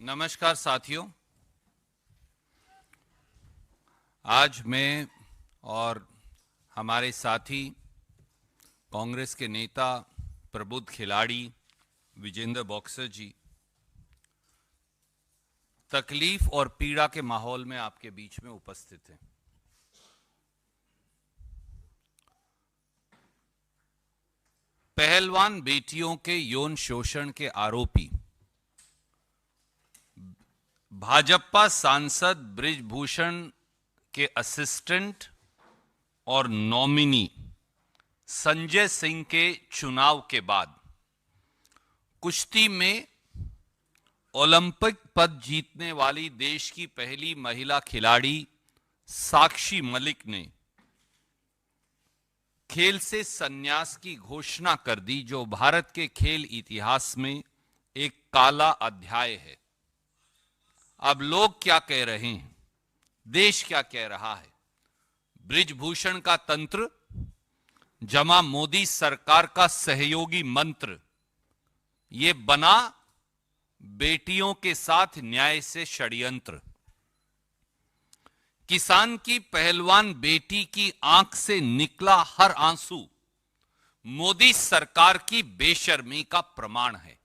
नमस्कार साथियों। आज मैं और हमारे साथी कांग्रेस के नेता प्रबुद्ध खिलाड़ी विजेंद्र बॉक्सर जी तकलीफ और पीड़ा के माहौल में आपके बीच में उपस्थित हैं। पहलवान बेटियों के यौन शोषण के आरोपी भाजपा सांसद बृजभूषण के असिस्टेंट और नॉमिनी संजय सिंह के चुनाव के बाद कुश्ती में ओलंपिक पद जीतने वाली देश की पहली महिला खिलाड़ी साक्षी मलिक ने खेल से संन्यास की घोषणा कर दी, जो भारत के खेल इतिहास में एक काला अध्याय है। अब लोग क्या कह रहे हैं, देश क्या कह रहा है? बृजभूषण का तंत्र जमा मोदी सरकार का सहयोगी मंत्र, ये बना बेटियों के साथ न्याय से षड्यंत्र। किसान की पहलवान बेटी की आंख से निकला हर आंसू मोदी सरकार की बेशर्मी का प्रमाण है।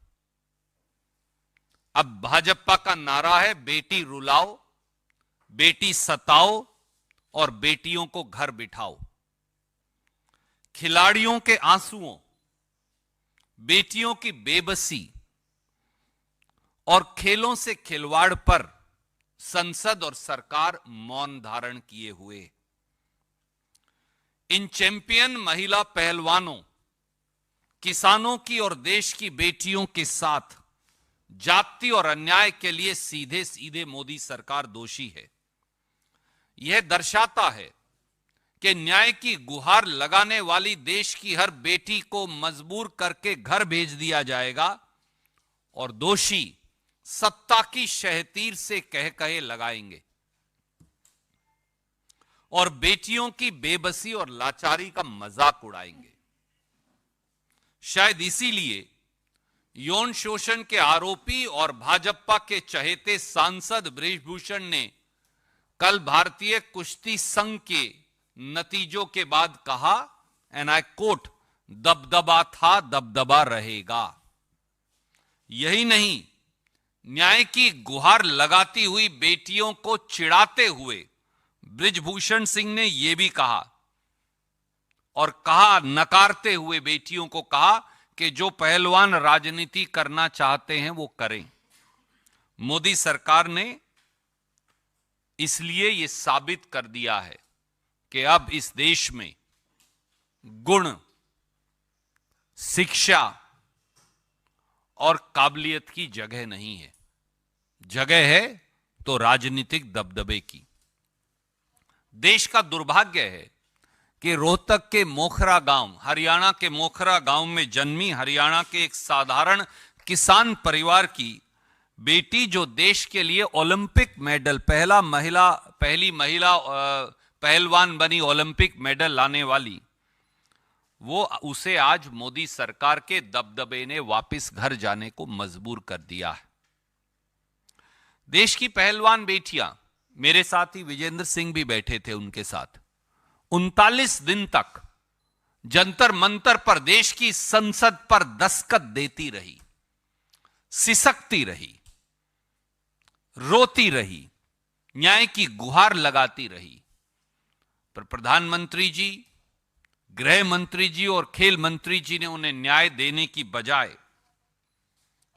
अब भाजपा का नारा है, बेटी रुलाओ, बेटी सताओ और बेटियों को घर बिठाओ। खिलाड़ियों के आंसुओं, बेटियों की बेबसी और खेलों से खिलवाड़ पर संसद और सरकार मौन धारण किए हुए। इन चैंपियन महिला पहलवानों, किसानों की और देश की बेटियों के साथ जाति और अन्याय के लिए सीधे सीधे मोदी सरकार दोषी है। यह दर्शाता है कि न्याय की गुहार लगाने वाली देश की हर बेटी को मजबूर करके घर भेज दिया जाएगा और दोषी सत्ता की शहतीर से कह कहे लगाएंगे और बेटियों की बेबसी और लाचारी का मजाक उड़ाएंगे। शायद इसीलिए यौन शोषण के आरोपी और भाजपा के चहेते सांसद बृजभूषण ने कल भारतीय कुश्ती संघ के नतीजों के बाद कहा, एंड आई कोट, दबदबा था दबदबा रहेगा। यही नहीं, न्याय की गुहार लगाती हुई बेटियों को चिढ़ाते हुए बृजभूषण सिंह ने यह भी कहा और कहा, नकारते हुए बेटियों को कहा कि जो पहलवान राजनीति करना चाहते हैं वो करें। मोदी सरकार ने इसलिए यह साबित कर दिया है कि अब इस देश में गुण, शिक्षा और काबिलियत की जगह नहीं है, जगह है तो राजनीतिक दबदबे की। देश का दुर्भाग्य है कि रोहतक के मोखरा गांव, हरियाणा के मोखरा गांव में जन्मी हरियाणा के एक साधारण किसान परिवार की बेटी, जो देश के लिए ओलंपिक मेडल, पहली महिला पहलवान बनी ओलंपिक मेडल लाने वाली, वो उसे आज मोदी सरकार के दबदबे ने वापस घर जाने को मजबूर कर दिया है। देश की पहलवान बेटियां, मेरे साथी विजेंद्र सिंह भी बैठे थे उनके साथ, 39 दिन तक जंतर मंतर पर देश की संसद पर दस्तखत देती रही, सिसकती रही, रोती रही, न्याय की गुहार लगाती रही। पर प्रधानमंत्री जी, गृह मंत्री जी और खेल मंत्री जी ने उन्हें न्याय देने की बजाय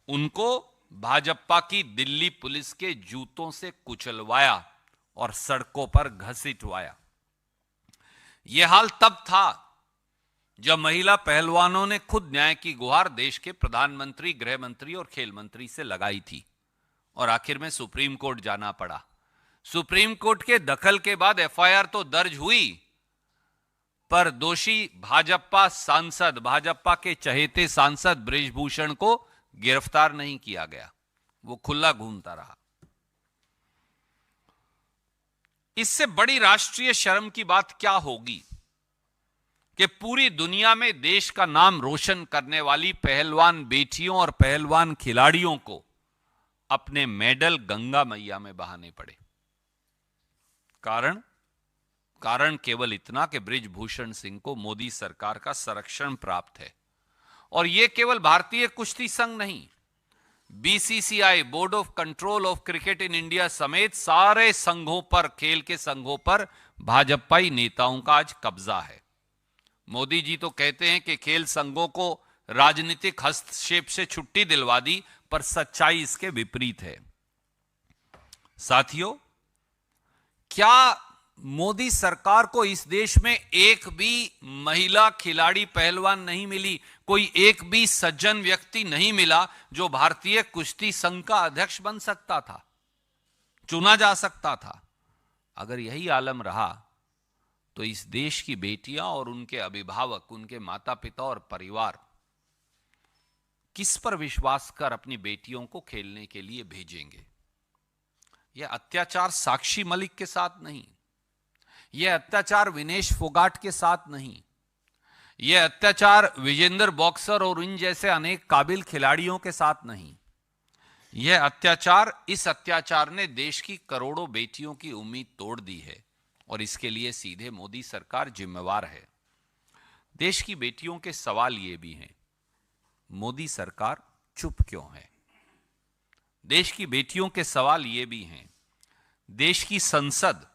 उनको भाजपा की दिल्ली पुलिस के जूतों से कुचलवाया और सड़कों पर घसीटवाया। यह हाल तब था जब महिला पहलवानों ने खुद न्याय की गुहार देश के प्रधानमंत्री, गृह मंत्री और खेल मंत्री से लगाई थी और आखिर में सुप्रीम कोर्ट जाना पड़ा। सुप्रीम कोर्ट के दखल के बाद एफआईआर तो दर्ज हुई, पर दोषी भाजपा सांसद, भाजपा के चहेते सांसद बृजभूषण को गिरफ्तार नहीं किया गया, वो खुला घूमता रहा। इससे बड़ी राष्ट्रीय शर्म की बात क्या होगी कि पूरी दुनिया में देश का नाम रोशन करने वाली पहलवान बेटियों और पहलवान खिलाड़ियों को अपने मेडल गंगा मैया में बहाने पड़े। कारण केवल इतना कि बृजभूषण सिंह को मोदी सरकार का संरक्षण प्राप्त है। और यह केवल भारतीय कुश्ती संघ नहीं, BCCI, board of control of cricket in India समेत सारे संघों पर, खेल के संघों पर भाजपाई नेताओं का आज कब्जा है। मोदी जी तो कहते हैं कि खेल संघों को राजनीतिक हस्तक्षेप से छुट्टी दिलवा दी, पर सच्चाई इसके विपरीत है। साथियों, क्या मोदी सरकार को इस देश में एक भी महिला खिलाड़ी पहलवान नहीं मिली, कोई एक भी सज्जन व्यक्ति नहीं मिला जो भारतीय कुश्ती संघ का अध्यक्ष बन सकता था, चुना जा सकता था? अगर यही आलम रहा तो इस देश की बेटियां और उनके अभिभावक, उनके माता पिता और परिवार किस पर विश्वास कर अपनी बेटियों को खेलने के लिए भेजेंगे? यह अत्याचार साक्षी मलिक के साथ नहीं, यह अत्याचार विनेश फोगाट के साथ नहीं, यह अत्याचार विजेंदर बॉक्सर और इन जैसे अनेक काबिल खिलाड़ियों के साथ नहीं, यह अत्याचार, इस अत्याचार ने देश की करोड़ों बेटियों की उम्मीद तोड़ दी है और इसके लिए सीधे मोदी सरकार जिम्मेवार है। देश की बेटियों के सवाल ये भी हैं, मोदी सरकार चुप क्यों है? देश की बेटियों के सवाल ये भी हैं, देश की संसद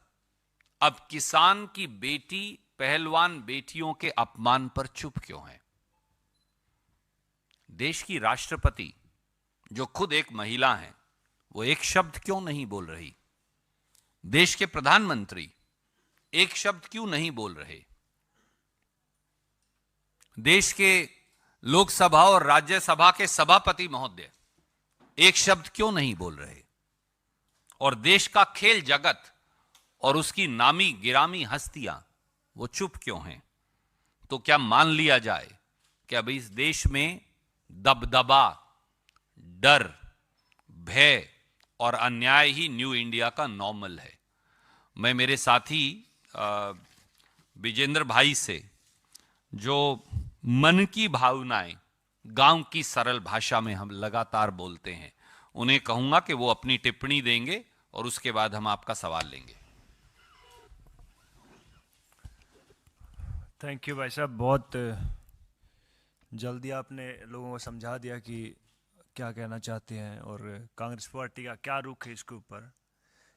अब किसान की बेटी, पहलवान बेटियों के अपमान पर चुप क्यों है? देश की राष्ट्रपति, जो खुद एक महिला हैं, वो एक शब्द क्यों नहीं बोल रही? देश के प्रधानमंत्री एक शब्द क्यों नहीं बोल रहे? देश के लोकसभा और राज्यसभा के सभापति महोदय एक शब्द क्यों नहीं बोल रहे? और देश का खेल जगत और उसकी नामी गिरामी हस्तियां वो चुप क्यों हैं? तो क्या मान लिया जाए कि अब इस देश में दबदबा, डर, भय और अन्याय ही न्यू इंडिया का नॉर्मल है? मैं मेरे साथी विजेंद्र भाई से, जो मन की भावनाएं गांव की सरल भाषा में हम लगातार बोलते हैं, उन्हें कहूंगा कि वो अपनी टिप्पणी देंगे और उसके बाद हम आपका सवाल लेंगे। थैंक यू भाई साहब, बहुत जल्दी आपने लोगों को समझा दिया कि क्या कहना चाहते हैं और कांग्रेस पार्टी का क्या रुख है इसके ऊपर।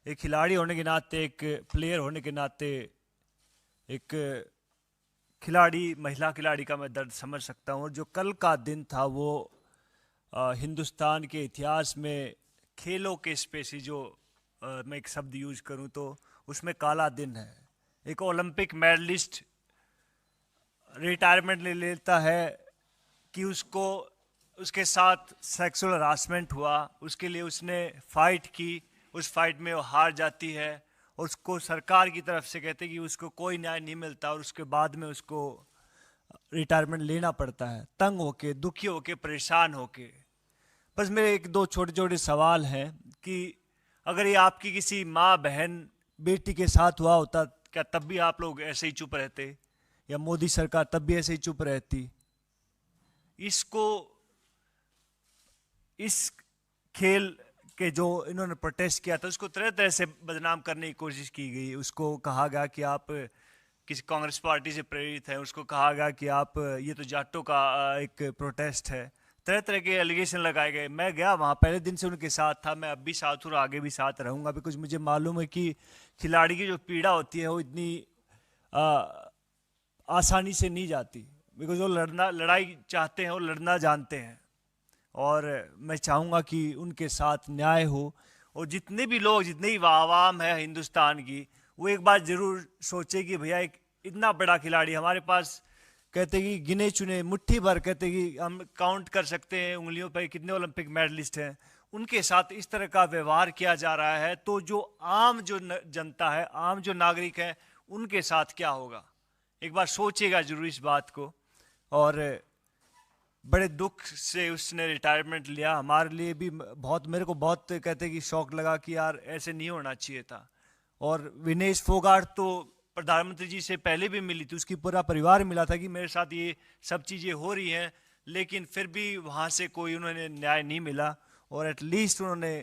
एक खिलाड़ी होने के नाते, एक प्लेयर होने के नाते, एक खिलाड़ी, महिला खिलाड़ी का मैं दर्द समझ सकता हूँ। और जो कल का दिन था वो हिंदुस्तान के इतिहास में खेलों के स्पेसी, जो मैं एक शब्द यूज करूँ तो उसमें काला दिन है। एक ओलंपिक मेडलिस्ट रिटायरमेंट ले लेता है कि उसको, उसके साथ सेक्सुअल हरासमेंट हुआ, उसके लिए उसने फाइट की, उस फाइट में वो हार जाती है और उसको सरकार की तरफ से कहते हैं कि उसको कोई न्याय नहीं मिलता और उसके बाद में उसको रिटायरमेंट लेना पड़ता है, तंग होके, दुखी होके, परेशान होके। बस मेरे एक दो छोटे छोटे सवाल हैं कि अगर ये आपकी किसी माँ, बहन, बेटी के साथ हुआ होता, क्या तब भी आप लोग ऐसे ही चुप रहते? या मोदी सरकार तब भी ऐसे ही चुप रहती? इसको, इस खेल के जो इन्होंने प्रोटेस्ट किया था उसको तरह तरह से बदनाम करने की कोशिश की गई। उसको कहा गया कि आप किसी कांग्रेस पार्टी से प्रेरित हैं, उसको कहा गया कि आप, ये तो जाटों का एक प्रोटेस्ट है, तरह तरह के एलिगेशन लगाए गए। मैं गया वहाँ, पहले दिन से उनके साथ था, मैं अब भी साथ हूँ और आगे भी साथ रहूँगा, बिकॉज मुझे मालूम है कि खिलाड़ी की जो पीड़ा होती है वो इतनी आसानी से नहीं जाती, बिकॉज वो लड़ाई चाहते हैं और लड़ना जानते हैं। और मैं चाहूँगा कि उनके साथ न्याय हो और जितने भी लोग, जितनी भी आवाम है हिंदुस्तान की, वो एक बात ज़रूर सोचे कि भैया एक इतना बड़ा खिलाड़ी हमारे पास, कहते कि गिने चुने मुट्ठी भर, कहते कि हम काउंट कर सकते हैं उंगलियों पर कितने ओलंपिक मेडलिस्ट हैं, उनके साथ इस तरह का व्यवहार किया जा रहा है, तो जो आम जो जनता है, आम जो नागरिक है, उनके साथ क्या होगा? एक बार सोचिएगा जरूर इस बात को। और बड़े दुख से उसने रिटायरमेंट लिया। हमारे लिए भी बहुत, मेरे को बहुत कहते कि शौक लगा कि यार ऐसे नहीं होना चाहिए था। और विनेश फोगाट तो प्रधानमंत्री जी से पहले भी मिली थी, उसकी पूरा परिवार मिला था कि मेरे साथ ये सब चीज़ें हो रही हैं, लेकिन फिर भी वहाँ से कोई उन्होंने न्याय नहीं मिला। और एटलीस्ट उन्होंने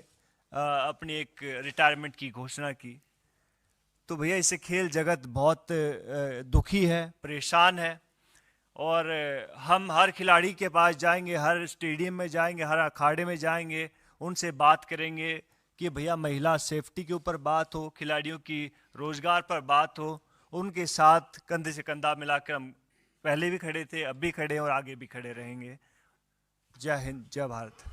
अपनी एक रिटायरमेंट की घोषणा की। तो भैया इससे खेल जगत बहुत दुखी है, परेशान है। और हम हर खिलाड़ी के पास जाएंगे, हर स्टेडियम में जाएंगे, हर अखाड़े में जाएंगे, उनसे बात करेंगे कि भैया महिला सेफ्टी के ऊपर बात हो, खिलाड़ियों की रोज़गार पर बात हो। उनके साथ कंधे से कंधा मिलाकर हम पहले भी खड़े थे, अब भी खड़े हैं और आगे भी खड़े रहेंगे। जय हिंद, जय भारत।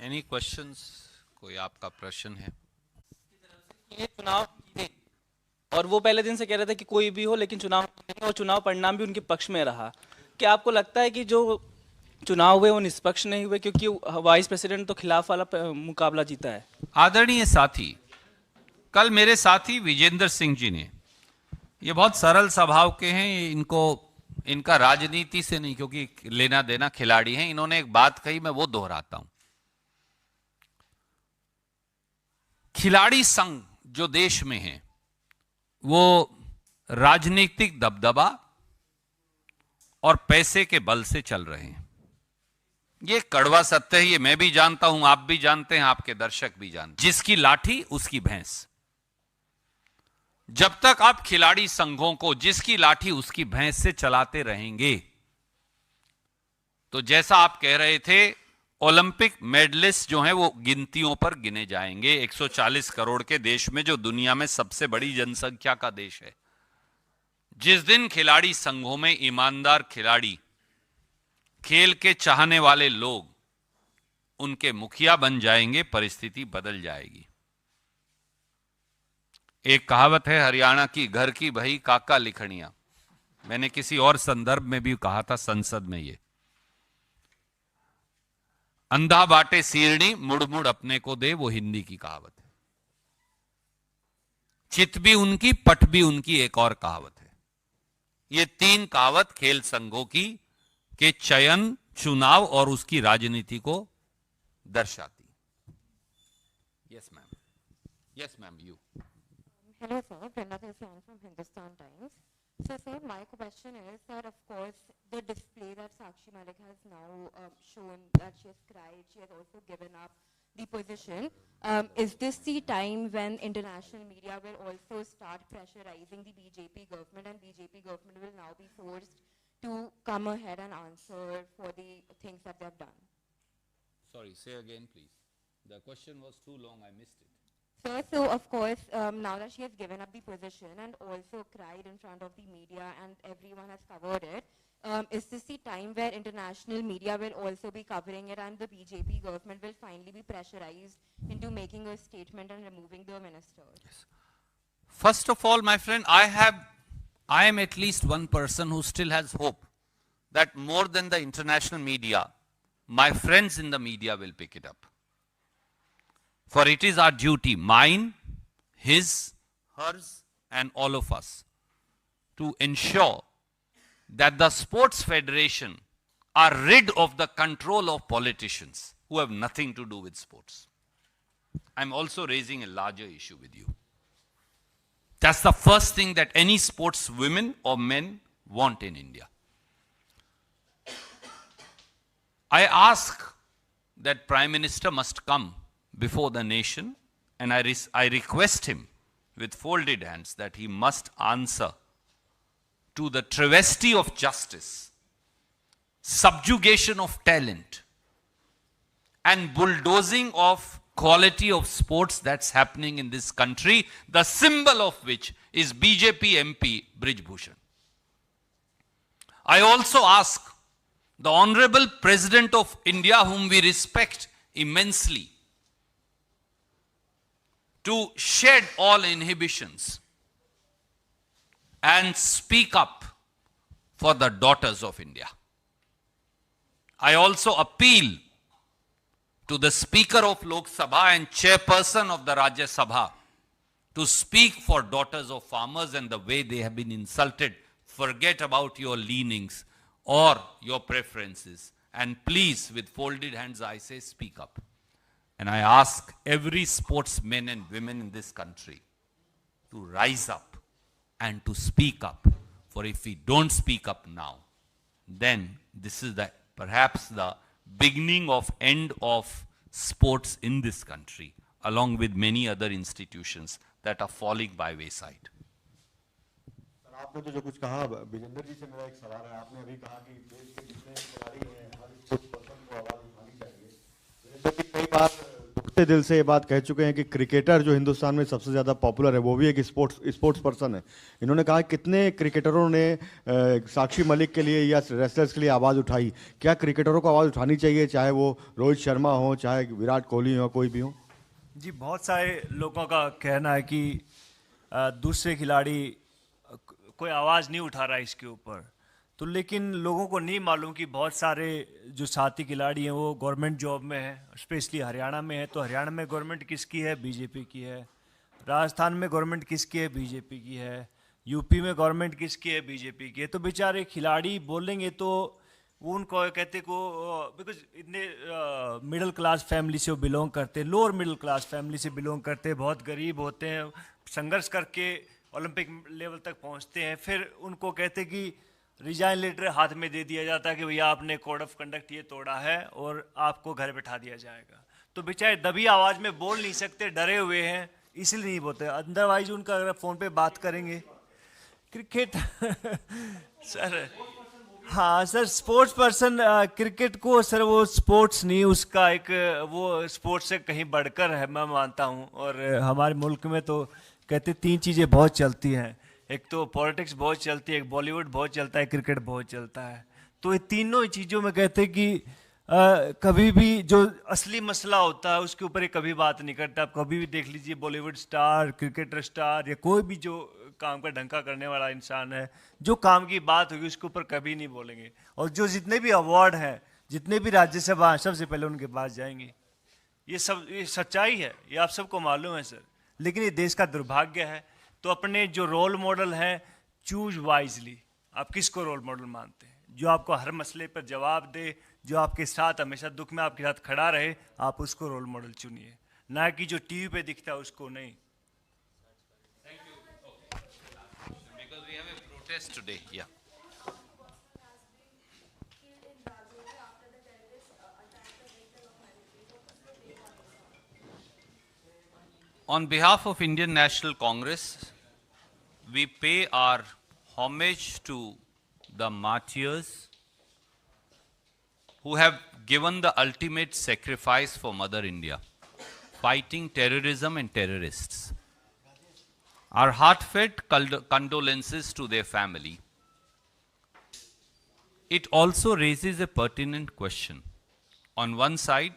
Any questions? कोई आपका प्रश्न है? ये चुनाव जीते और वो पहले दिन से कह रहे थे कि कोई भी हो लेकिन चुनाव जीतेंगे, और चुनाव परिणाम भी उनके पक्ष में रहा। क्या आपको लगता है कि जो चुनाव हुए वो निष्पक्ष नहीं हुए, क्योंकि वाइस प्रेसिडेंट तो खिलाफ वाला मुकाबला जीता है? आदरणीय साथी, कल मेरे साथी विजेंद्र सिंह जी ने, ये बहुत सरल स्वभाव के हैं, इनका राजनीति से नहीं, क्योंकि लेना देना खिलाड़ी हैं, इन्होंने एक बात कही, मैं वो दोहराता हूं। खिलाड़ी संघ जो देश में है वो राजनीतिक दबदबा और पैसे के बल से चल रहे हैं। ये कड़वा सत्य है, ये मैं भी जानता हूं, आप भी जानते हैं, आपके दर्शक भी जानते हैं। जिसकी लाठी उसकी भैंस। जब तक आप खिलाड़ी संघों को जिसकी लाठी उसकी भैंस से चलाते रहेंगे, तो जैसा आप कह रहे थे, ओलंपिक मेडलिस्ट जो हैं वो गिनतियों पर गिने जाएंगे। 140 करोड़ के देश में, जो दुनिया में सबसे बड़ी जनसंख्या का देश है, जिस दिन खिलाड़ी संघों में ईमानदार खिलाड़ी, खेल के चाहने वाले लोग उनके मुखिया बन जाएंगे, परिस्थिति बदल जाएगी। एक कहावत है हरियाणा की, घर की भई काका लिखनिया। मैंने किसी और संदर्भ में भी कहा था, संसद में, ये अंधा बाटे सीरनी मुड़ मुड़ अपने को दे, वो हिंदी की कहावत है। चित भी उनकी, पट भी उनकी, एक और कहावत है। ये तीन कहावत खेल संघों की के चयन, चुनाव और उसकी राजनीति को दर्शाती। Yes ma'am, yes ma'am, you. Hello sir, Brenda Tilsian from Hindustan Times. So sir, my question is, sir, of course, the display that Sakshi Malik has now shown, that she has cried, she has also given up the position. Is this the time when international media will also start pressurizing the BJP government, and BJP government will now be forced to come ahead and answer for the things that they have done? Sorry, say again please. The question was too long, I missed it. Sir, so of course, now that she has given up the position and also cried in front of the media and everyone has covered it, is this the time where international media will also be covering it, and the BJP government will finally be pressurized into making a statement and removing the minister? Yes. First of all, my friend, I am at least one person who still has hope that more than the international media, my friends in the media will pick it up. For it is our duty, mine, his, hers, and all of us, to ensure that the sports federation are rid of the control of politicians who have nothing to do with sports. I'm also raising a larger issue with you. That's the first thing that any sports women or men want in India. I ask that Prime Minister must come before the nation, and I request him with folded hands that he must answer to the travesty of justice, subjugation of talent, and bulldozing of quality of sports that's happening in this country, the symbol of which is BJP MP Brij Bhushan. I also ask the Honorable President of India, whom we respect immensely, to shed all inhibitions and speak up for the daughters of India. I also appeal to the Speaker of Lok Sabha and Chairperson of the Rajya Sabha to speak for daughters of farmers and the way they have been insulted. Forget about your leanings or your preferences, and please, with folded hands, I say, speak up. And I ask every sportsman and women in this country to rise up and to speak up. For if we don't speak up now, then this is perhaps the beginning of end of sports in this country, along with many other institutions that are falling by wayside. Sir, आपने तो जो कुछ कहा, विजेंद्र जी से मेरा एक सवाल है। आपने अभी कहा कि देश के जितने खिलाड़ी हैं हर स्पोर्ट्स पर्सन को आवाज उठानी चाहिए। जैसे कि कई बार दुखते दिल से ये बात कह चुके हैं कि क्रिकेटर जो हिंदुस्तान में सबसे ज़्यादा पॉपुलर है वो भी एक स्पोर्ट्स पर्सन है। इन्होंने कहा कितने क्रिकेटरों ने साक्षी मलिक के लिए या रेसलर्स के लिए आवाज़ उठाई। क्या क्रिकेटरों को आवाज़ उठानी चाहिए, चाहे वो रोहित शर्मा हो, चाहे विराट कोहली हो, कोई भी हो? जी, बहुत सारे लोगों का कहना है कि दूसरे खिलाड़ी कोई आवाज़ नहीं उठा रहा है इसके ऊपर, तो लेकिन लोगों को नहीं मालूम कि बहुत सारे जो साथी खिलाड़ी हैं वो गवर्नमेंट जॉब में हैं, स्पेशली हरियाणा में है। तो हरियाणा में गवर्नमेंट किसकी है? बीजेपी की है। राजस्थान में गवर्नमेंट किसकी है? बीजेपी की है। यूपी में गवर्नमेंट किसकी है? बीजेपी की है। तो बेचारे खिलाड़ी बोलेंगे तो वो उनको कहते को, बिकॉज इतने मिडिल क्लास फैमिली से वो बिलोंग करते हैं, लोअर मिडिल क्लास फैमिली से बिलोंग करते हैं, बहुत गरीब होते हैं, संघर्ष करके ओलंपिक लेवल तक पहुंचते हैं। फिर उनको कहते कि रिजाइन लेटर हाथ में दे दिया जाता है कि भैया आपने कोड ऑफ कंडक्ट ये तोड़ा है और आपको घर बैठा दिया जाएगा। तो बेचारे दबी आवाज़ में बोल नहीं सकते, डरे हुए हैं, इसलिए नहीं बोलते। अदरवाइज उनका अगर फ़ोन पे बात करेंगे क्रिकेट सर, हाँ सर, स्पोर्ट्स पर्सन क्रिकेट को सर वो स्पोर्ट्स नहीं, उसका एक वो स्पोर्ट्स से कहीं बढ़कर है, मैं मानता हूँ। और हमारे मुल्क में तो कहते 3 चीज़ें बहुत चलती हैं, एक तो पॉलिटिक्स बहुत चलती है, एक बॉलीवुड बहुत चलता है, क्रिकेट बहुत चलता है। तो ये तीनों चीज़ों में कहते कि कभी भी जो असली मसला होता है उसके ऊपर ये कभी बात नहीं करता। आप कभी भी देख लीजिए, बॉलीवुड स्टार, क्रिकेटर स्टार या कोई भी जो काम का ढंका करने वाला इंसान है, जो काम की बात होगी उसके ऊपर कभी नहीं बोलेंगे। और जो जितने भी अवार्ड हैं, जितने भी राज्यसभा हैं, सबसे पहले उनके पास जाएंगे। ये सच्चाई है, ये आप सबको मालूम है सर। लेकिन ये देश का दुर्भाग्य है। तो अपने जो रोल मॉडल हैं, चूज वाइजली। आप किसको रोल मॉडल मानते हैं? जो आपको हर मसले पर जवाब दे, जो आपके साथ हमेशा दुख में आपके साथ खड़ा रहे, आप उसको रोल मॉडल चुनिए, ना कि जो टीवी पे दिखता है उसको नहीं। Because we have a protest today, yeah. On behalf of Indian National Congress, we pay our homage to the martyrs who have given the ultimate sacrifice for Mother India, fighting terrorism and terrorists. Our heartfelt condolences to their family. It also raises a pertinent question. On one side,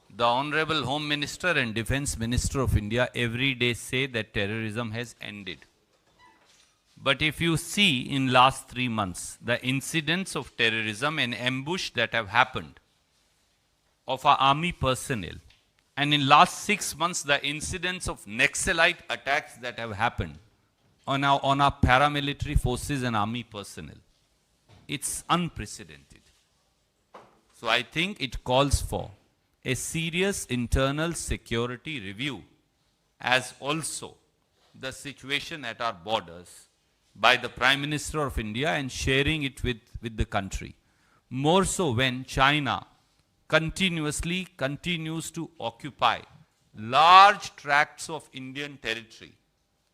the Honorable Home Minister and Defense Minister of India every day say that terrorism has ended. But if you see in last 3 months, the incidents of terrorism and ambush that have happened of our army personnel, and in last 6 months, the incidents of Naxalite attacks that have happened on our paramilitary forces and army personnel, it's unprecedented. So I think it calls for a serious internal security review, as also the situation at our borders by the Prime Minister of India and sharing it with the country. More so when China continues to occupy large tracts of Indian territory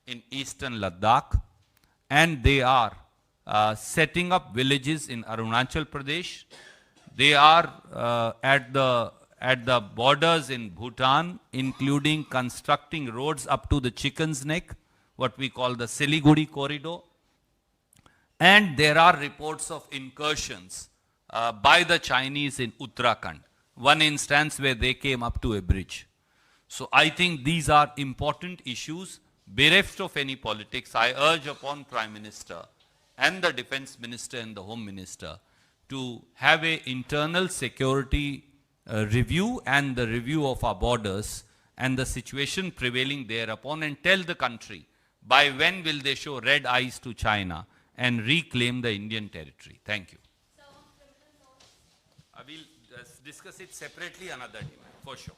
in eastern Ladakh, and they are setting up villages in Arunachal Pradesh. They are at the borders in Bhutan, including constructing roads up to the Chicken's Neck, what we call the Siliguri corridor. And there are reports of incursions by the Chinese in Uttarakhand, one instance where they came up to a bridge. So I think these are important issues. Bereft of any politics, I urge upon Prime Minister and the Defense Minister and the Home Minister to have an internal security review and the review of our borders and the situation prevailing thereupon, and tell the country by when will they show red eyes to China and reclaim the Indian territory. Thank you. I will discuss it separately another day, for sure.